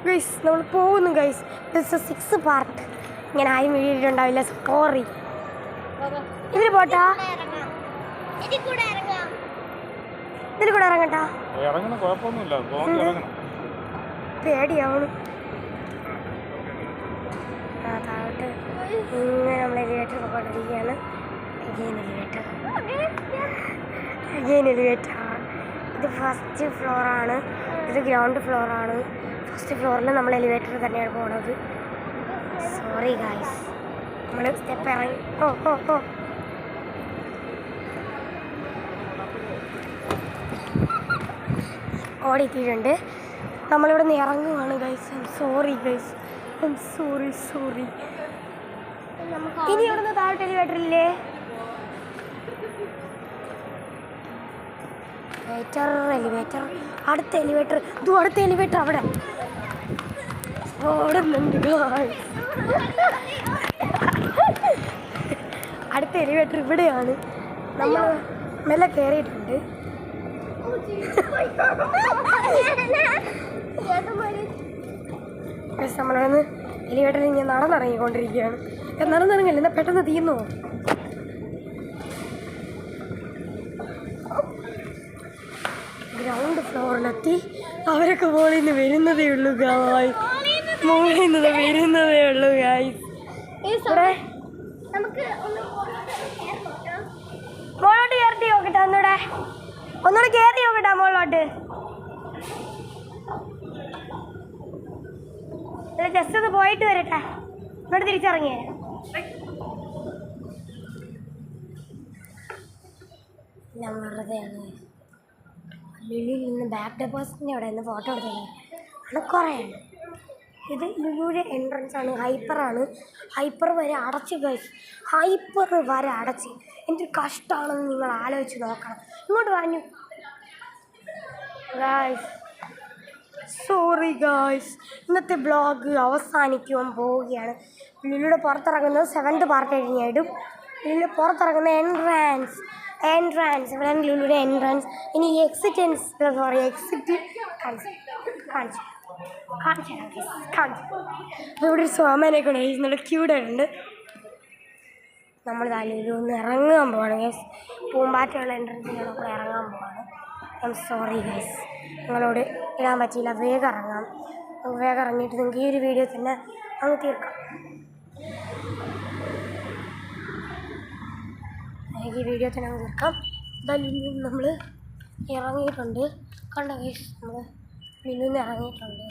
Guys നമ്മൾ പോകുന്നു guys. This 6 part. ഇങ്ങനെ ആയി വീടിയിട്ടുണ്ടാവില്ല സ്റ്റോറി. ഇതിൽ പോട്ടാ, ഇതിൽ കൂടെ ഇറങ്ങട്ടാ. പേടിയാവണം. താഴോട്ട് ഇങ്ങനെ നമ്മൾ എലിവേറ്റർ പോയിക്കൊണ്ടിരിക്കുകയാണ്. എലിവേറ്റർ ഇത് ഫസ്റ്റ് ഫ്ലോറാണ്, ഇത് ഗ്രൗണ്ട് ഫ്ലോറാണ്. ഫസ്റ്റ് ഫ്ലോറിൽ നമ്മൾ എലിവേറ്ററിൽ തന്നെയാണ് പോണത്. സോറി ഗായ്സ്, നമ്മൾ സ്റ്റെപ്പ് ഇറങ്ങി. ഓടിയെത്തിയിട്ടുണ്ട്. നമ്മളിവിടെ നിന്ന് ഇറങ്ങുവാണ് ഗൈസ്. Sorry guys, sorry. ഇനി ഇവിടെ നിന്ന് താഴോട്ട് എലിവേറ്ററില്ലേ? എലിവേറ്റർ അടുത്ത എലിവേറ്റർ അവിടെ ഓടുന്നുണ്ട്. അടുത്ത എലിവേറ്റർ ഇവിടെയാണ്. നമ്മൾ മെല്ലെ കയറിയിട്ടുണ്ട്. നമ്മളൊന്ന് എലിവേറ്ററിൽ ഇങ്ങനെ നടന്നിറങ്ങിക്കൊണ്ടിരിക്കുകയാണ്. നടന്നിറങ്ങില്ല, എന്നാൽ പെട്ടെന്ന് തീർന്നു. ഗ്രൗണ്ട് ഫ്ലോറിലെത്തി. അവരൊക്കെ മോളിൽ നിന്ന് വരുന്നതേ ഉള്ളൂ ഗായ്സ്. മോളോട്ട് കയറി നോക്കട്ടെ, ഒന്നുകൂടെ കയറി നോക്കട്ടെ മോളോട്ട്. ജസ്റ്റ് ഒന്ന് പോയിട്ട് വരട്ടെ, ഇവിടെ തിരിച്ചിറങ്ങിയ. വെറുതെയാണ് ലുലുവിൽ നിന്ന് ബാക്ക് ഡെപ്പോസിറ്റിൻ്റെ അവിടെ നിന്ന് ഫോട്ടോ എടുത്തത് ആണ്. കുറേയാണ്. ഇത് ലുലുവിൻ്റെ എൻട്രൻസ് ആണ്. ഹൈപ്പർ വരെ അടച്ച് ഗൈസ്. എന്തൊരു കഷ്ടമാണെന്ന് നിങ്ങൾ ആലോചിച്ച് നോക്കണം. ഇങ്ങോട്ട് പറഞ്ഞു ഗൈസ്. സോറി ഗൈസ്, ഇന്നത്തെ ബ്ലോഗ് അവസാനിക്കുവാൻ പോവുകയാണ്. ലുലുയുടെ പുറത്തിറങ്ങുന്നത് 7th പാർട്ട് കഴിഞ്ഞിടും. ലുലു പുറത്തിറങ്ങുന്ന എൻട്രൻസ് ഇവിടെയാണ് ലുലുയുടെ എൻട്രൻസ്. ഇനി എക്സിറ്റ് കാണിച്ചു. അപ്പോൾ ഇവിടെ ഒരു സോമാനൊക്കെ ഉണ്ട്, നല്ല ക്യൂട്ടായിട്ടുണ്ട്. നമ്മൾ ലുലു ഒന്ന് ഇറങ്ങാൻ പോവാണ് ഗൈസ്. പൂമ്പാറ്റയുള്ള എൻട്രൻസിൽ നമ്മൾ ഇറങ്ങാൻ പോവാണ്. സോറി ഗൈസ്, നിങ്ങളോട് ഇടാൻ പറ്റിയില്ല. വേഗം ഇറങ്ങിയിട്ട് നിങ്ങൾക്ക് ഈ ഒരു വീഡിയോ തന്നെ അങ്ങ് തീർക്കാം. ഈ വീഡിയോ തന്നെ അങ്ങ് തീർക്കാം. ലുലുവിൽ നമ്മൾ ഇറങ്ങിയിട്ടുണ്ട്. കണ്ട ഗൈസ്, നമ്മൾ ലുലുവിൽ നിന്ന് ഇറങ്ങിയിട്ടുണ്ട്.